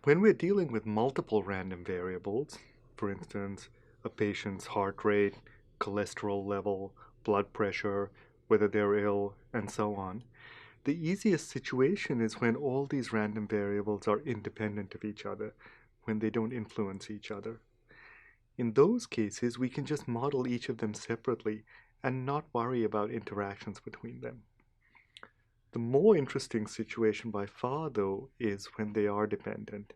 When we're dealing with multiple random variables, for instance, a patient's heart rate, cholesterol level, blood pressure, whether they're ill, and so on, the easiest situation is when all these random variables are independent of each other, when they don't influence each other. In those cases, we can just model each of them separately and not worry about interactions between them. The more interesting situation by far, though, is when they are dependent.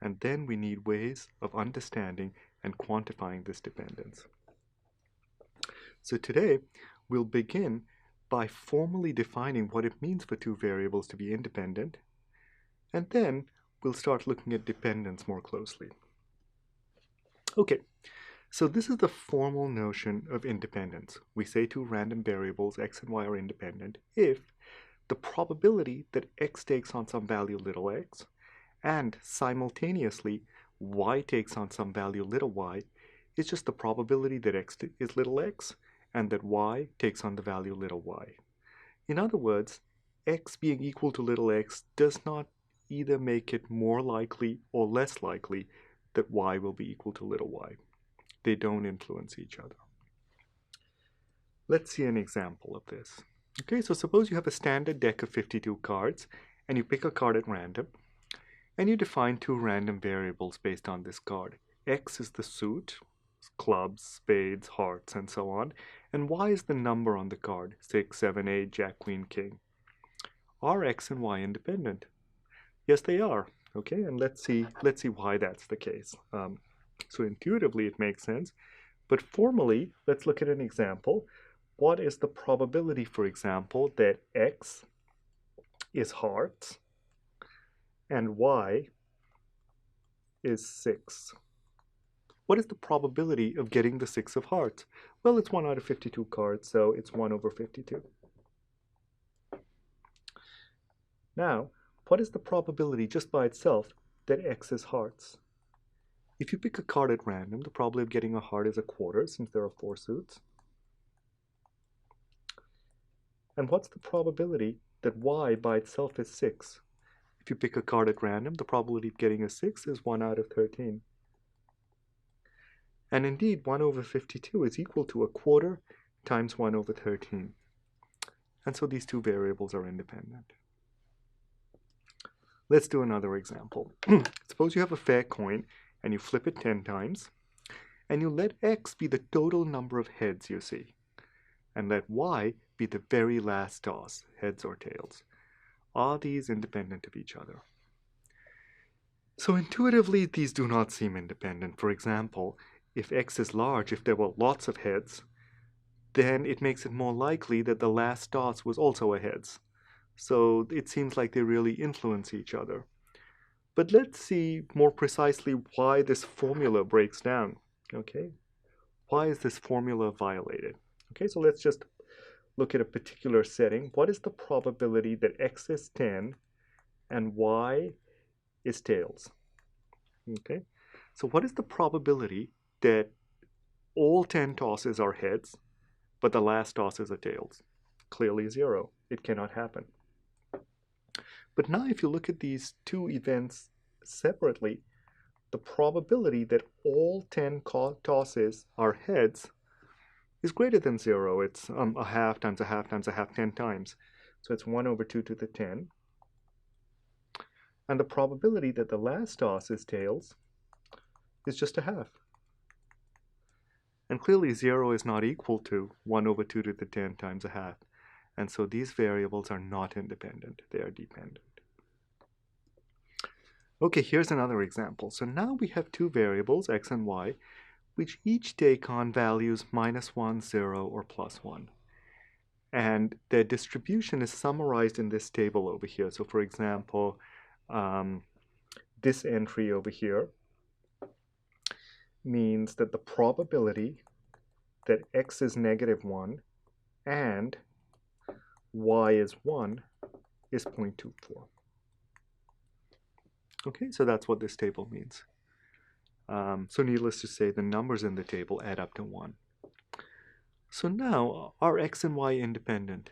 And then we need ways of understanding and quantifying this dependence. So today, we'll begin by formally defining what it means for two variables to be independent, and then we'll start looking at dependence more closely. Okay, so this is the formal notion of independence. We say two random variables, x and y, are independent if the probability that x takes on some value little x and simultaneously y takes on some value little y is just the probability that x is little x and that y takes on the value little y. In other words, x being equal to little x does not either make it more likely or less likely that y will be equal to little y. They don't influence each other. Let's see an example of this. Okay, so suppose you have a standard deck of 52 cards and you pick a card at random and you define two random variables based on this card. X is the suit, clubs, spades, hearts, and so on, and y is the number on the card, 6, 7, 8, jack, queen, king. Are x and y independent? Yes, they are. Okay, and let's see why that's the case. So intuitively it makes sense, but formally, let's look at an example. What is the probability, for example, that x is hearts and y is 6? What is the probability of getting the 6 of hearts? Well, it's 1 out of 52 cards, so it's 1 over 52. Now, what is the probability just by itself that x is hearts? If you pick a card at random, the probability of getting a heart is a quarter, since there are 4 suits. And what's the probability that y by itself is 6? If you pick a card at random, the probability of getting a 6 is 1 out of 13. And indeed, 1 over 52 is equal to a quarter times 1 over 13. And so these two variables are independent. Let's do another example. Suppose you have a fair coin and you flip it 10 times, and you let x be the total number of heads you see, and let y be the very last toss, heads or tails. Are these independent of each other? So intuitively, these do not seem independent. For example, if x is large, if there were lots of heads, then it makes it more likely that the last toss was also a heads. So it seems like they really influence each other. But let's see more precisely why this formula breaks down. Okay, why is this formula violated? Okay, so let's just look at a particular setting. What is the probability that x is 10 and y is tails? Okay, so what is the probability that all 10 tosses are heads, but the last tosses are tails? Clearly 0. It cannot happen. But now if you look at these two events separately, the probability that all 10 tosses are heads is greater than 0. It's a half times a half times a half 10 times. So it's 1 over 2 to the 10. And the probability that the last toss is tails is just a half. And clearly 0 is not equal to 1 over 2 to the 10 times a half. And so these variables are not independent. They are dependent. Okay, here's another example. So now we have two variables, x and y, which each take on values -1, 0, or +1. And their distribution is summarized in this table over here. So for example, this entry over here means that the probability that x is -1 and y is 1 is 0.24. Okay, so that's what this table means. So needless to say, the numbers in the table add up to 1. So now, are x and y independent?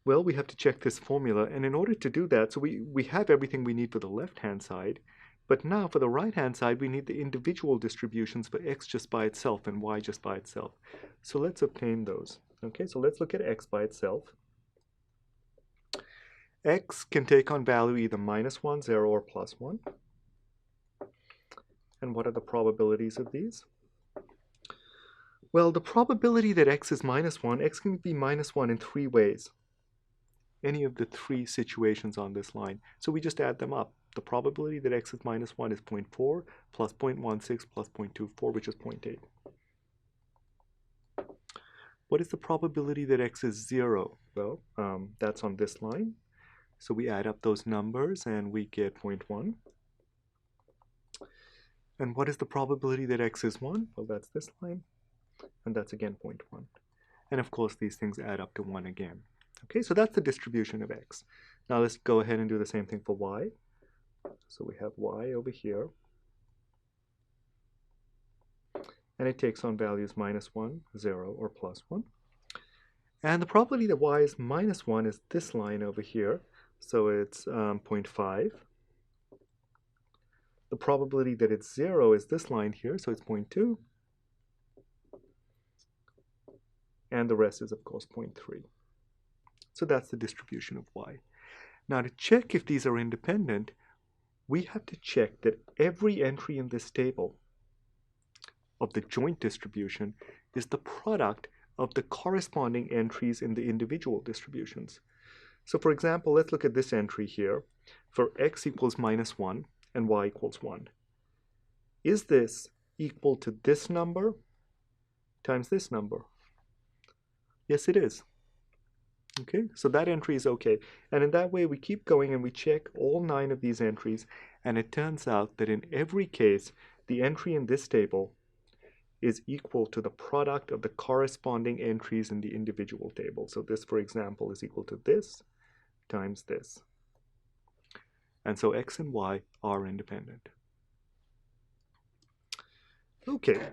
Well, we have to check this formula, and in order to do that, so we have everything we need for the left-hand side. But now for the right-hand side, we need the individual distributions for x just by itself and y just by itself. So let's obtain those. Okay, so let's look at x by itself. X can take on value either -1, 0, or +1. And what are the probabilities of these? Well, the probability that x is -1, x can be -1 in 3 ways. Any of the 3 situations on this line. So we just add them up. The probability that x is -1 is 0.4 plus 0.16 plus 0.24, which is 0.8. What is the probability that x is 0? Well, that's on this line. So we add up those numbers and we get 0.1. And what is the probability that x is 1? Well, that's this line. And that's again 0.1. And of course, these things add up to 1 again. Okay, so that's the distribution of x. Now let's go ahead and do the same thing for y. So we have y over here. And it takes on values -1, 0, or +1. And the probability that y is -1 is this line over here. So it's 0.5. The probability that it's 0 is this line here, so it's 0.2. And the rest is, of course, 0.3. So that's the distribution of y. Now to check if these are independent, we have to check that every entry in this table of the joint distribution is the product of the corresponding entries in the individual distributions. So for example, let's look at this entry here. For x equals -1 and y equals 1. Is this equal to this number times this number? Yes, it is. Okay, so that entry is okay. And in that way, we keep going and we check all 9 of these entries. And it turns out that in every case, the entry in this table is equal to the product of the corresponding entries in the individual table. So this, for example, is equal to this times this. And so x and y are independent. Okay,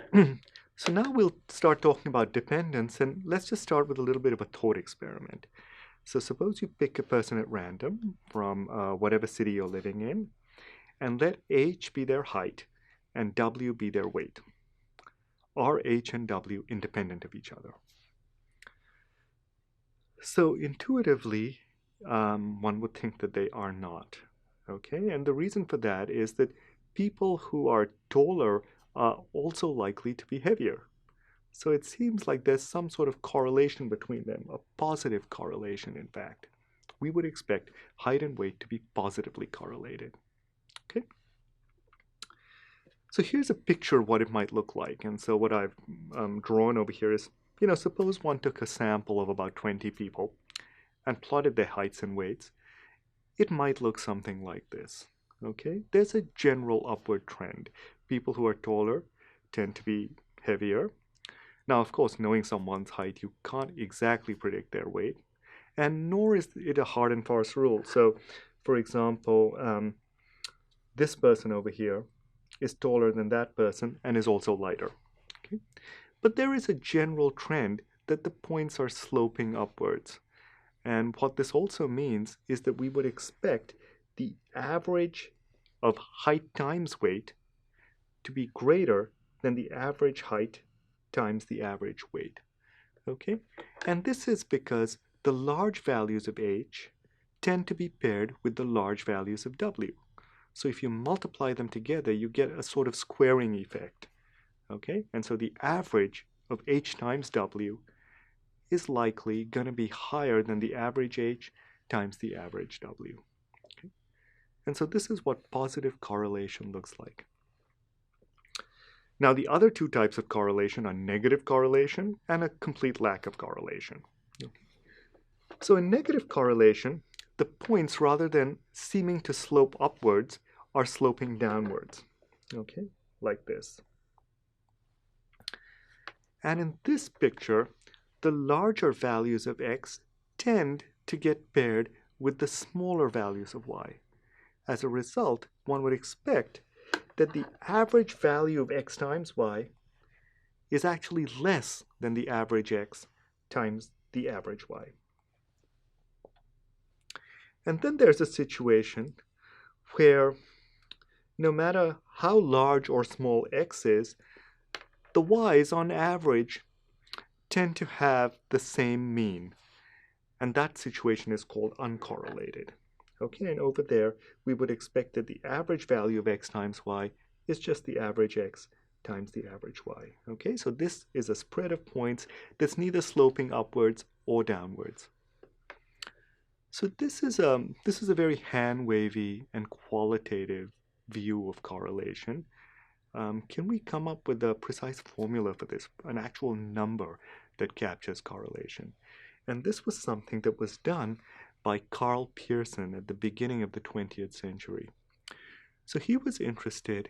so now we'll start talking about dependence, and let's just start with a little bit of a thought experiment. So suppose you pick a person at random from whatever city you're living in, and let h be their height and w be their weight. Are h and w independent of each other? So intuitively, one would think that they are not. Okay, and the reason for that is that people who are taller are also likely to be heavier. So it seems like there's some sort of correlation between them, a positive correlation, in fact. We would expect height and weight to be positively correlated. Okay. So here's a picture of what it might look like. And so what I've drawn over here is, suppose one took a sample of about 20 people and plotted their heights and weights. It might look something like this. Okay, there's a general upward trend. People who are taller tend to be heavier. Now, of course, knowing someone's height, you can't exactly predict their weight, and nor is it a hard and fast rule. So, for example, this person over here is taller than that person and is also lighter. Okay? But there is a general trend that the points are sloping upwards. And what this also means is that we would expect the average of height times weight to be greater than the average height times the average weight. Okay? And this is because the large values of h tend to be paired with the large values of w. So if you multiply them together, you get a sort of squaring effect. Okay? And so the average of h times w is likely going to be higher than the average h times the average w. Okay? And so this is what positive correlation looks like. Now, the other two types of correlation are negative correlation and a complete lack of correlation. Okay. So in negative correlation, the points, rather than seeming to slope upwards, are sloping downwards, okay, like this. And in this picture, the larger values of x tend to get paired with the smaller values of y. As a result, one would expect that the average value of x times y is actually less than the average x times the average y. And then there's a situation where no matter how large or small x is, the y's on average tend to have the same mean. And that situation is called uncorrelated. Okay, and over there, we would expect that the average value of x times y is just the average x times the average y. Okay, so this is a spread of points that's neither sloping upwards or downwards. So this is a very hand-wavy and qualitative view of correlation. Can we come up with a precise formula for this, an actual number that captures correlation? And this was something that was done by Karl Pearson at the beginning of the 20th century. So he was interested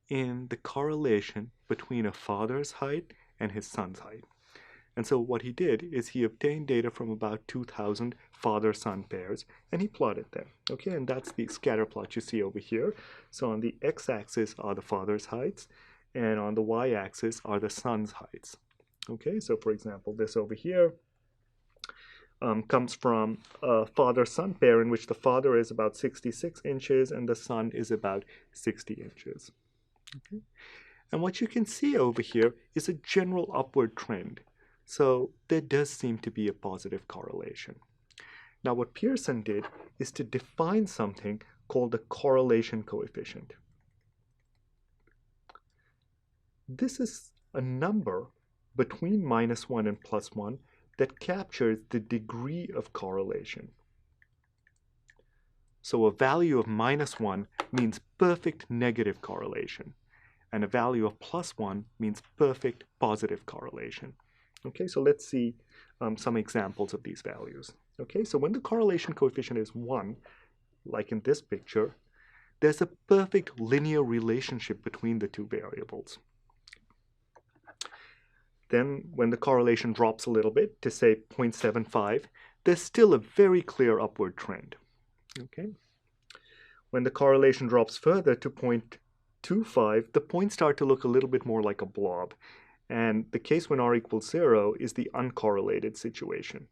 in the correlation between a father's height and his son's height. And so what he did is he obtained data from about 2,000 father-son pairs, and he plotted them. Okay, and that's the scatter plot you see over here. So on the x-axis are the father's heights, and on the y-axis are the son's heights. Okay, so for example, this over here comes from a father-son pair in which the father is about 66 inches and the son is about 60 inches. Okay? And what you can see over here is a general upward trend. So there does seem to be a positive correlation. Now what Pearson did is to define something called the correlation coefficient. This is a number between -1 and +1 that captures the degree of correlation. So a value of -1 means perfect negative correlation, and a value of +1 means perfect positive correlation. Okay, so let's see some examples of these values. Okay, so when the correlation coefficient is 1, like in this picture, there's a perfect linear relationship between the two variables. Then when the correlation drops a little bit to say 0.75, there's still a very clear upward trend. Okay. When the correlation drops further to 0.25, the points start to look a little bit more like a blob. And the case when r equals 0 is the uncorrelated situation.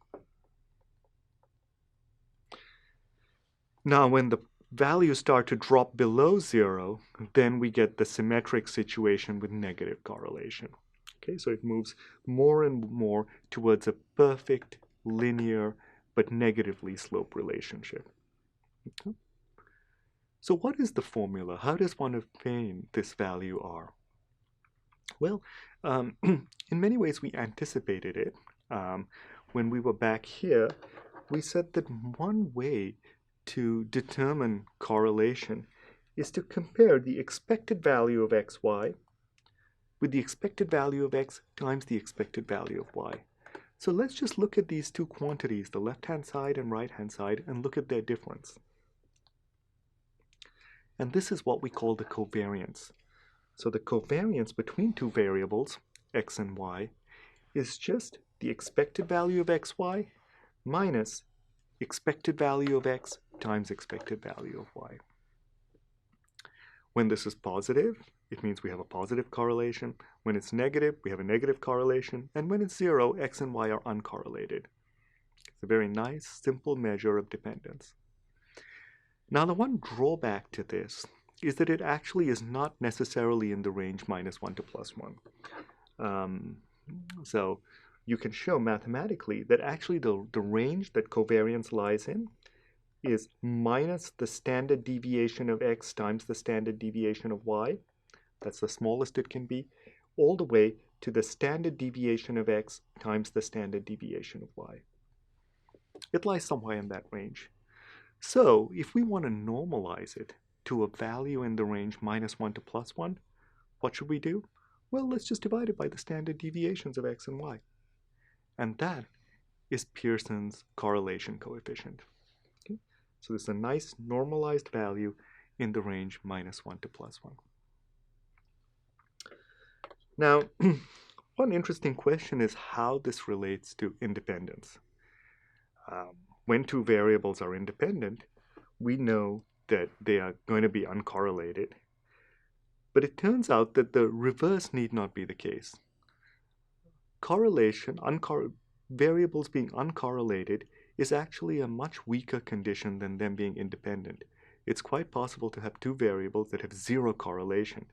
Now, when the values start to drop below 0, then we get the symmetric situation with negative correlation. Okay, so it moves more and more towards a perfect, linear, but negatively sloped relationship. Okay. So what is the formula? How does one obtain this value r? Well, in many ways we anticipated it. When we were back here, we said that one way to determine correlation is to compare the expected value of xy with the expected value of x times the expected value of y. So let's just look at these two quantities, the left-hand side and right-hand side, and look at their difference. And this is what we call the covariance. So the covariance between two variables, x and y, is just the expected value of xy minus expected value of x times expected value of y. When this is positive, it means we have a positive correlation. When it's negative, we have a negative correlation. And when it's 0, x and y are uncorrelated. It's a very nice, simple measure of dependence. Now, the one drawback to this is that it actually is not necessarily in the range -1 to +1. So you can show mathematically that actually the range that covariance lies in is minus the standard deviation of x times the standard deviation of y. That's the smallest it can be, all the way to the standard deviation of x times the standard deviation of y. It lies somewhere in that range. So if we want to normalize it to a value in the range -1 to +1, what should we do? Well, let's just divide it by the standard deviations of x and y. And that is Pearson's correlation coefficient. Okay? So this is a nice normalized value in the range -1 to +1. Now, one interesting question is how this relates to independence. When two variables are independent, we know that they are going to be uncorrelated. But it turns out that the reverse need not be the case. Correlation, variables being uncorrelated, is actually a much weaker condition than them being independent. it's quite possible to have two variables that have zero correlation,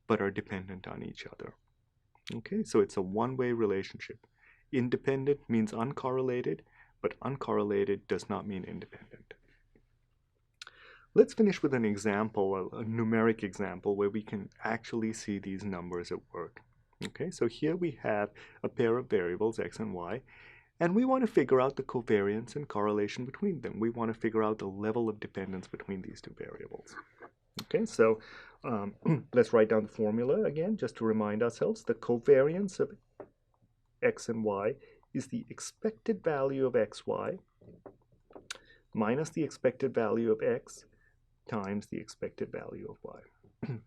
but are dependent on each other. Okay, so it's a one-way relationship. Independent means uncorrelated, but uncorrelated does not mean independent. Let's finish with an example, a numeric example, where we can actually see these numbers at work. Okay, so here we have a pair of variables, x and y, and we want to figure out the covariance and correlation between them. We want to figure out the level of dependence between these two variables. Okay, so let's write down the formula again, just to remind ourselves. The covariance of x and y is the expected value of xy minus the expected value of x times the expected value of y.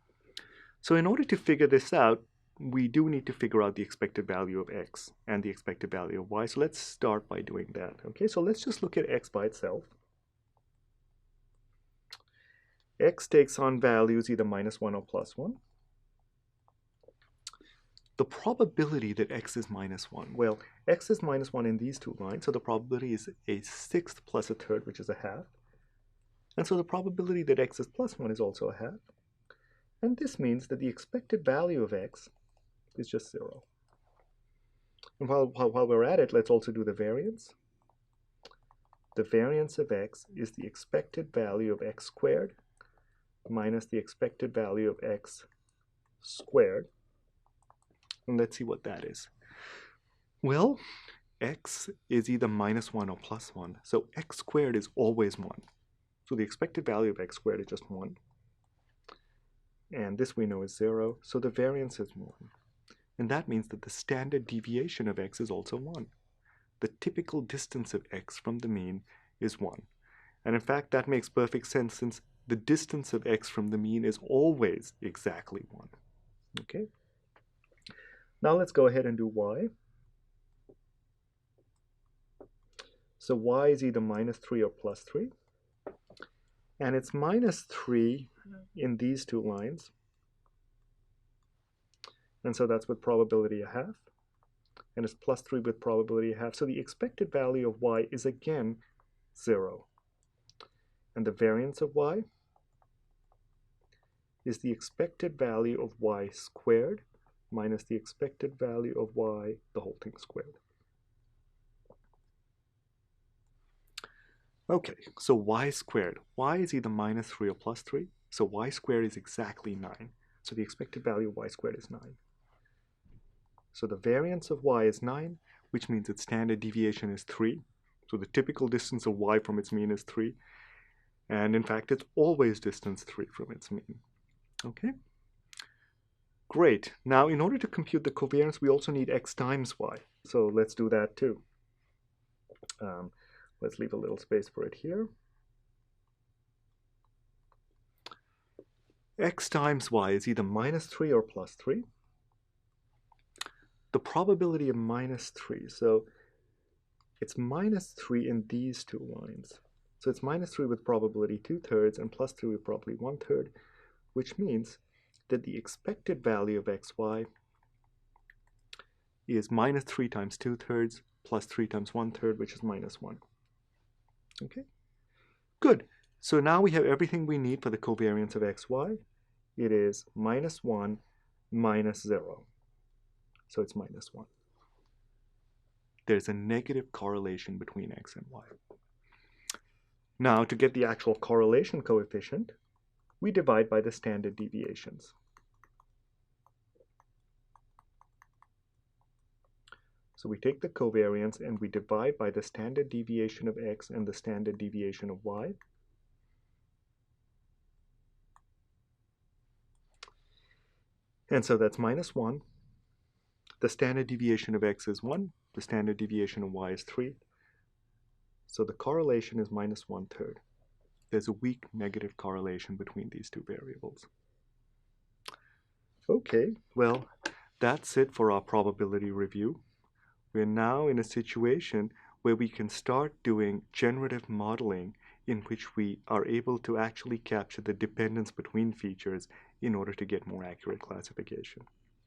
So in order to figure this out, we do need to figure out the expected value of x and the expected value of y. So let's start by doing that. Okay, so let's just look at x by itself. X takes on values either -1 or +1. The probability that x is -1, well, x is -1 in these two lines, so the probability is a sixth plus a third, which is a half. And so the probability that x is +1 is also a half. And this means that the expected value of x is just 0. And while we're at it, let's also do the variance. The variance of x is the expected value of x squared minus the expected value of x squared. And let's see what that is. Well, x is either -1 or +1, so x squared is always 1. So the expected value of x squared is just 1. And this we know is 0, so the variance is 1. And that means that the standard deviation of x is also 1. The typical distance of x from the mean is 1. And in fact, that makes perfect sense, since the distance of x from the mean is always exactly 1. Okay? Now let's go ahead and do y. So y is either -3 or +3. And it's -3 in these two lines. And so that's with probability a half. And it's +3 with probability a half. So the expected value of y is again 0. And the variance of y is the expected value of y squared minus the expected value of y, the whole thing squared. Okay, so y squared. Y is either -3 or +3, so y squared is exactly 9. So the expected value of y squared is 9. So the variance of y is 9, which means its standard deviation is 3. So the typical distance of y from its mean is 3. And in fact, it's always distance 3 from its mean. Okay? Great. Now, in order to compute the covariance, we also need x times y. So let's do that too. Let's leave a little space for it here. X times y is either -3 or +3. The probability of -3, so it's -3 in these two lines. So it's -3 with probability 2/3 and +3 with probability 1/3, which means that the expected value of xy is -3 times 2/3 plus 3 times 1/3, which is -1. Okay, good. So now we have everything we need for the covariance of xy. It is -1 minus 0. So it's -1. There's a negative correlation between x and y. Now, to get the actual correlation coefficient, we divide by the standard deviations. So we take the covariance and we divide by the standard deviation of x and the standard deviation of y. And so that's -1. The standard deviation of x is 1. The standard deviation of y is 3. So the correlation is -1/3. There's a weak negative correlation between these two variables. Okay, well, that's it for our probability review. We're now in a situation where we can start doing generative modeling in which we are able to actually capture the dependence between features in order to get more accurate classification.